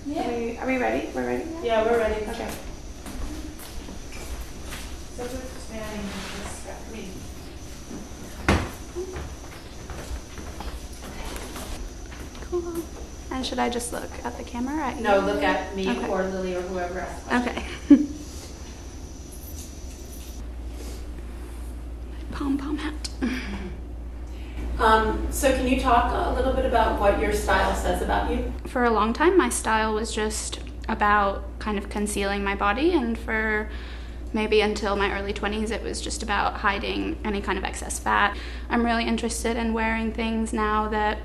Yeah. Are we ready? We're ready? Yeah, we're ready. Okay. So who's expanding this stuff? Me. Cool. And should I just look at the camera? At No, you? look at me Okay. or Lily or whoever asks questions. Okay. Pom-pom hat. So can you talk a little bit about what your style says about you? For a long time, my style was just about kind of concealing my body, and for maybe until my early 20s, it was just about hiding any kind of excess fat. I'm really interested in wearing things now that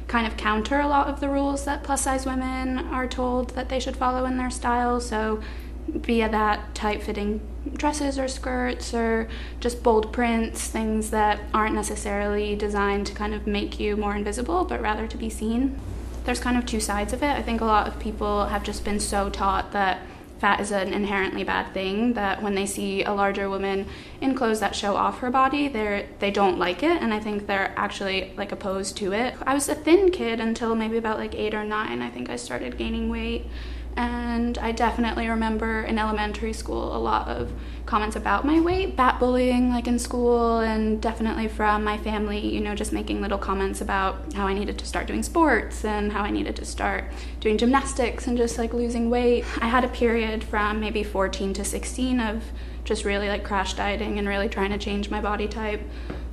kind of counter a lot of the rules that plus-size women are told that they should follow in their style. So via that tight-fitting dresses or skirts or just bold prints, things that aren't necessarily designed to kind of make you more invisible, but rather to be seen. There's kind of two sides of it. I think a lot of people have just been so taught that fat is an inherently bad thing that when they see a larger woman in clothes that show off her body, they don't like it, and I think they're actually like opposed to it. I was a thin kid until maybe about like 8 or 9. I think I started gaining weight. And I definitely remember in elementary school a lot of comments about my weight, bat bullying like in school, and definitely from my family, you know, just making little comments about how I needed to start doing sports and how I needed to start doing gymnastics and just like losing weight. I had a period from maybe 14 to 16 of just really like crash dieting and really trying to change my body type.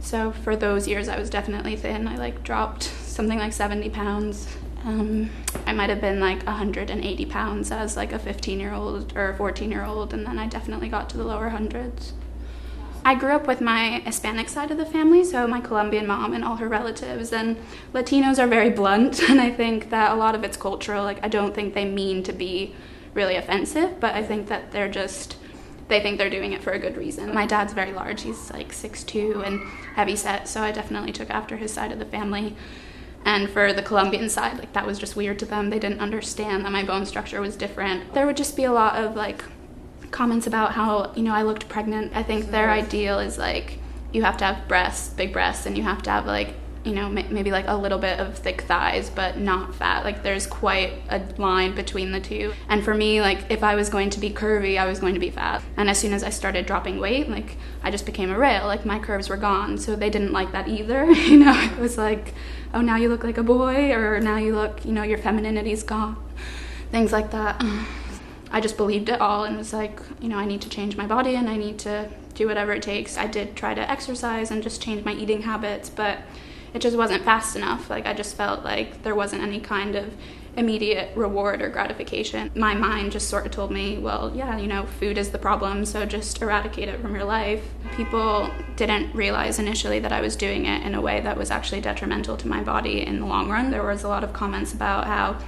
So for those years I was definitely thin. I like dropped something like 70 pounds. I might have been like 180 pounds as like a 15-year-old or a 14-year-old, and then I definitely got to the lower hundreds. I grew up with my Hispanic side of the family, so my Colombian mom and all her relatives, and Latinos are very blunt, and I think that a lot of it's cultural. Like, I don't think they mean to be really offensive, but I think that they think they're doing it for a good reason. My dad's very large. He's like 6'2" and heavy set, so I definitely took after his side of the family. And for the Colombian side, like that was just weird to them. They didn't understand that my bone structure was different. There would just be a lot of like comments about how, you know, I looked pregnant. I think their ideal is like you have to have breasts, big breasts, and you have to have like, you know, maybe like a little bit of thick thighs, but not fat. Like there's quite a line between the two. And for me, like if I was going to be curvy, I was going to be fat. And as soon as I started dropping weight, like I just became a rail. Like my curves were gone. So they didn't like that either. You know, it was like, oh, now you look like a boy, or now you look, you know, your femininity's gone. Things like that. I just believed it all and was like, you know, I need to change my body and I need to do whatever it takes. I did try to exercise and just change my eating habits, but it just wasn't fast enough. Like I just felt like there wasn't any kind of immediate reward or gratification. My mind just sort of told me, well, yeah, you know, food is the problem, so just eradicate it from your life. People didn't realize initially that I was doing it in a way that was actually detrimental to my body in the long run. There was a lot of comments about how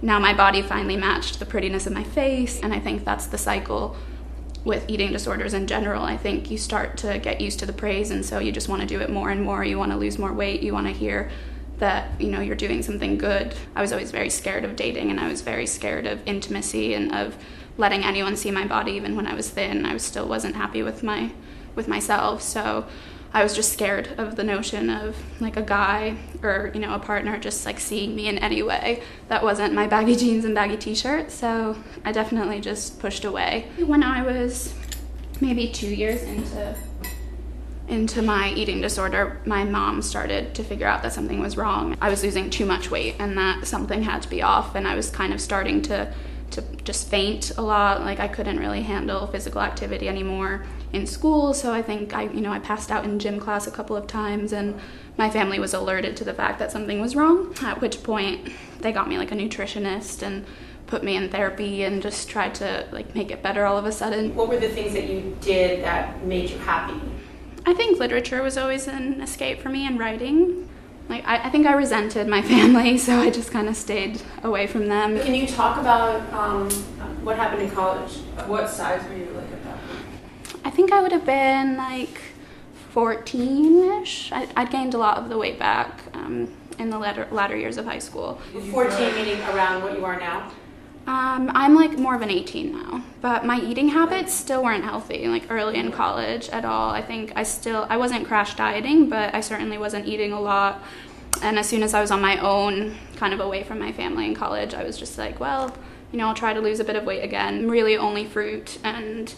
now my body finally matched the prettiness of my face, and I think that's the cycle with eating disorders in general. I think you start to get used to the praise, and so you just want to do it more and more. You want to lose more weight. You want to hear that, you know, you're doing something good. I was always very scared of dating, and I was very scared of intimacy and of letting anyone see my body. Even when I was thin, I still wasn't happy with myself. So I was just scared of the notion of like a guy or, you know, a partner just like seeing me in any way that wasn't my baggy jeans and baggy t-shirt. So I definitely just pushed away. When I was maybe 2 years into my eating disorder, my mom started to figure out that something was wrong. I was losing too much weight and that something had to be off, and I was kind of starting to just faint a lot. Like I couldn't really handle physical activity anymore in school, so I think I passed out in gym class a couple of times, and my family was alerted to the fact that something was wrong, at which point they got me like a nutritionist and put me in therapy and just tried to like make it better all of a sudden. What were the things that you did that made you happy? I think literature was always an escape for me, and writing. Like I think I resented my family, so I just kind of stayed away from them. Can you talk about what happened in college? What size were you like at that point? I think I would have been like 14-ish. I'd gained a lot of the weight back in the latter years of high school. 14 meaning around what you are now? I'm like more of an 18 now, but my eating habits still weren't healthy, like early in college at all. I think I wasn't crash dieting, but I certainly wasn't eating a lot. And as soon as I was on my own, kind of away from my family in college, I was just like, well, I'll try to lose a bit of weight again. Really only fruit and,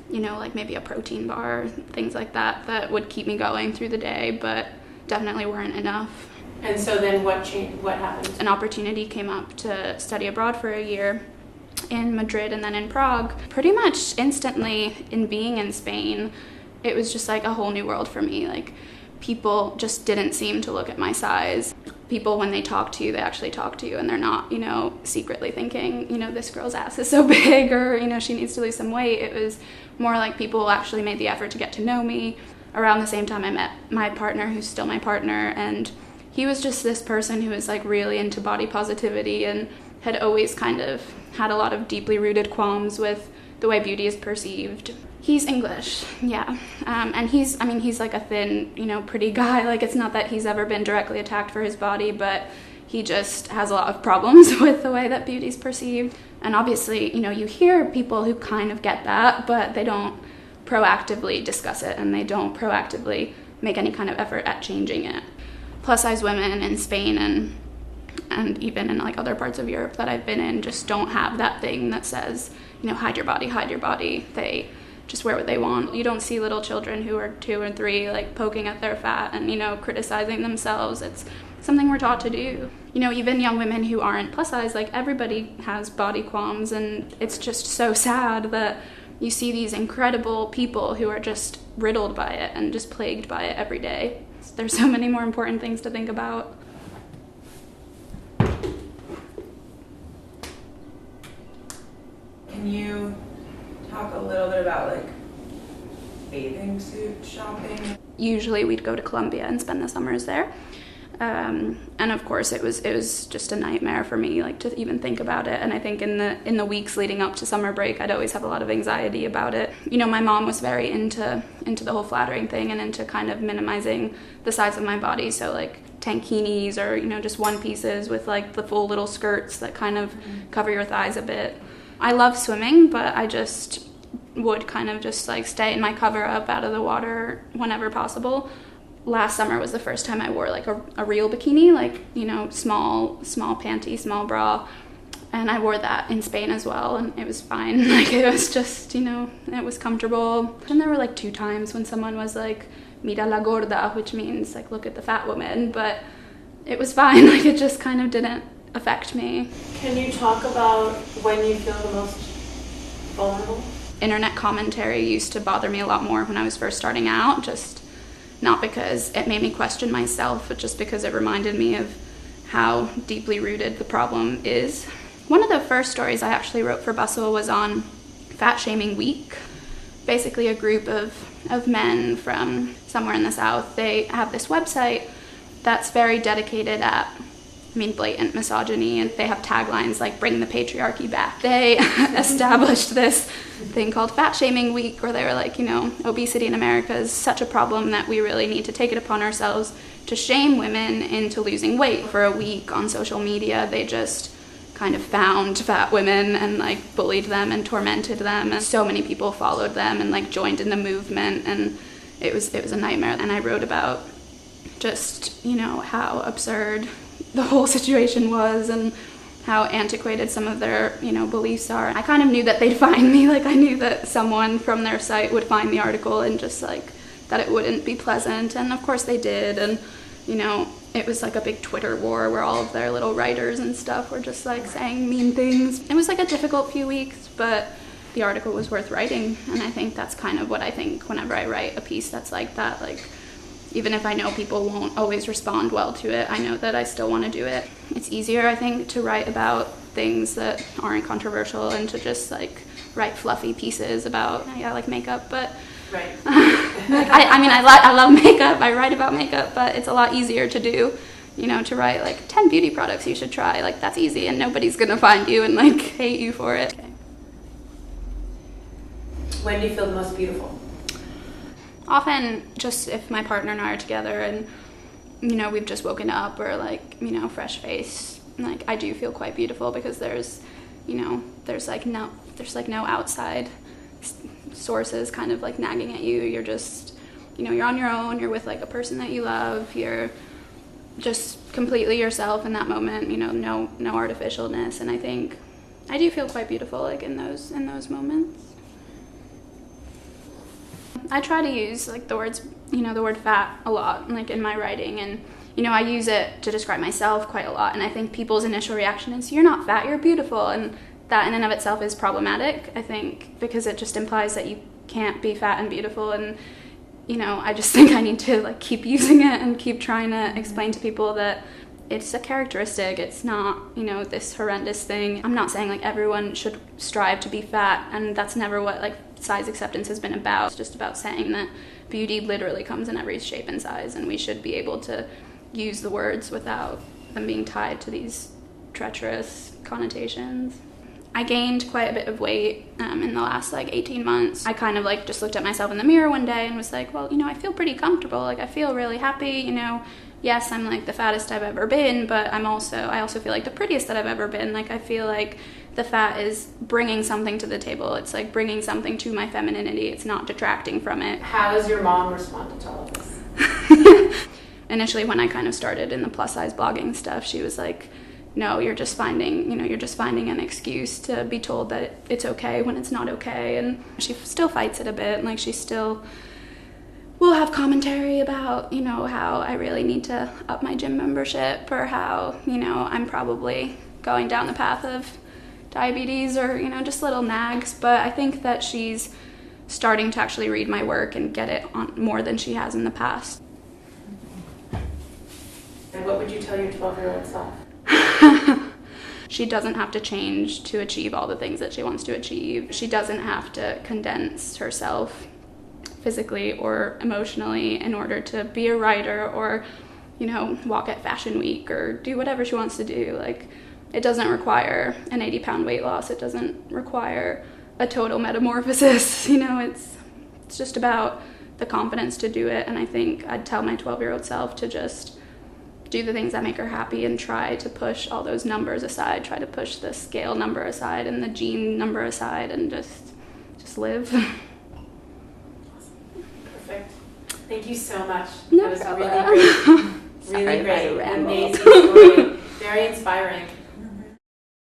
like maybe a protein bar, things like that would keep me going through the day, but definitely weren't enough. And so then what changed? What happened? An opportunity came up to study abroad for a year in Madrid and then in Prague. Pretty much instantly, in being in Spain, it was just like a whole new world for me. Like, people just didn't seem to look at my size. People, when they talk to you, they actually talk to you, and they're not, secretly thinking, this girl's ass is so big, or, she needs to lose some weight. It was more like people actually made the effort to get to know me. Around the same time, I met my partner, who's still my partner, and he was just this person who was like really into body positivity and had always kind of had a lot of deeply rooted qualms with the way beauty is perceived. He's English, yeah. And he's like a thin, pretty guy. Like, it's not that he's ever been directly attacked for his body, but he just has a lot of problems with the way that beauty's perceived. And obviously, you hear people who kind of get that, but they don't proactively discuss it, and they don't proactively make any kind of effort at changing it. Plus size women in Spain and even in like other parts of Europe that I've been in just don't have that thing that says, hide your body, hide your body. They just wear what they want. You don't see little children who are 2 or 3 like poking at their fat and, criticizing themselves. It's something we're taught to do. Even young women who aren't plus size, like, everybody has body qualms, and it's just so sad that you see these incredible people who are just riddled by it and just plagued by it every day. There's so many more important things to think about. Can you talk a little bit about like bathing suit shopping? Usually we'd go to Colombia and spend the summers there. And of course it was just a nightmare for me, like, to even think about it. And I think in the weeks leading up to summer break, I'd always have a lot of anxiety about it. My mom was very into the whole flattering thing and into kind of minimizing the size of my body. So like tankinis or, just one pieces with like the full little skirts that kind of cover your thighs a bit. I love swimming, but I just would kind of just like stay in my cover up out of the water whenever possible. Last summer was the first time I wore like a real bikini, like, small panty, small bra. And I wore that in Spain as well, and it was fine. Like, it was just, it was comfortable. And there were like 2 times when someone was like, mira la gorda, which means like, look at the fat woman. But it was fine. Like, it just kind of didn't affect me. Can you talk about when you feel the most vulnerable? Internet commentary used to bother me a lot more when I was first starting out, just not because it made me question myself, but just because it reminded me of how deeply rooted the problem is. One of the first stories I actually wrote for Bustle was on Fat Shaming Week. Basically a group of men from somewhere in the South. They have this website that's very dedicated at, blatant misogyny, and they have taglines like "Bring the patriarchy back." They established this thing called Fat Shaming Week, where they were like, obesity in America is such a problem that we really need to take it upon ourselves to shame women into losing weight. For a week on social media, they just kind of found fat women and like bullied them and tormented them, and so many people followed them and like joined in the movement, and it was a nightmare. And I wrote about just, how absurd the whole situation was and how antiquated some of their, beliefs are. I kind of knew that they'd find me. Like, I knew that someone from their site would find the article and just like that it wouldn't be pleasant. And of course they did. And, it was like a big Twitter war where all of their little writers and stuff were just like saying mean things. It was like a difficult few weeks, but the article was worth writing. And I think that's kind of what I think whenever I write a piece that's like that. Like, even if I know people won't always respond well to it, I know that I still want to do it. It's easier, I think, to write about things that aren't controversial and to just like write fluffy pieces about, like makeup, but right. I love makeup. I write about makeup, but it's a lot easier to do, to write like 10 beauty products you should try. Like, that's easy, and nobody's gonna find you and like hate you for it. Okay. When do you feel the most beautiful? Often just if my partner and I are together and, we've just woken up or like, fresh face, like I do feel quite beautiful because there's no outside sources kind of like nagging at you. You're just, you're on your own, you're with like a person that you love, you're just completely yourself in that moment, no artificialness. And I think I do feel quite beautiful, like, in those moments. I try to use, like, the word fat a lot, like, in my writing, and, I use it to describe myself quite a lot, and I think people's initial reaction is, you're not fat, you're beautiful, and that in and of itself is problematic, I think, because it just implies that you can't be fat and beautiful, and, I just think I need to, like, keep using it and keep trying to explain to people that it's a characteristic, it's not, this horrendous thing. I'm not saying, like, everyone should strive to be fat, and that's never what, like, size acceptance has been about. It's just about saying that beauty literally comes in every shape and size, and we should be able to use the words without them being tied to these treacherous connotations. I gained quite a bit of weight in the last, like, 18 months. I kind of, like, just looked at myself in the mirror one day and was like, well, I feel pretty comfortable. Like, I feel really happy, Yes, I'm, like, the fattest I've ever been, but I also feel like the prettiest that I've ever been. Like, I feel like the fat is bringing something to the table. It's, like, bringing something to my femininity. It's not detracting from it. How has your mom responded to all of this? Initially, when I kind of started in the plus-size blogging stuff, she was like, no, you're just finding an excuse to be told that it's okay when it's not okay. And she still fights it a bit. Like, she still will have commentary about, how I really need to up my gym membership, or how, I'm probably going down the path of diabetes, or, just little nags. But I think that she's starting to actually read my work and get it on more than she has in the past. And what would you tell your 12-year-old self? She doesn't have to change to achieve all the things that she wants to achieve. She doesn't have to condense herself physically or emotionally in order to be a writer, or, walk at Fashion Week, or do whatever she wants to do. Like, it doesn't require an 80-pound weight loss. It doesn't require a total metamorphosis. It's just about the confidence to do it. And I think I'd tell my 12-year-old self to just do the things that make her happy and try to push all those numbers aside, try to push the scale number aside and the gene number aside, and just live. Perfect. Thank you so much. No that was problem. really great. Really great. Amazing story. Very inspiring.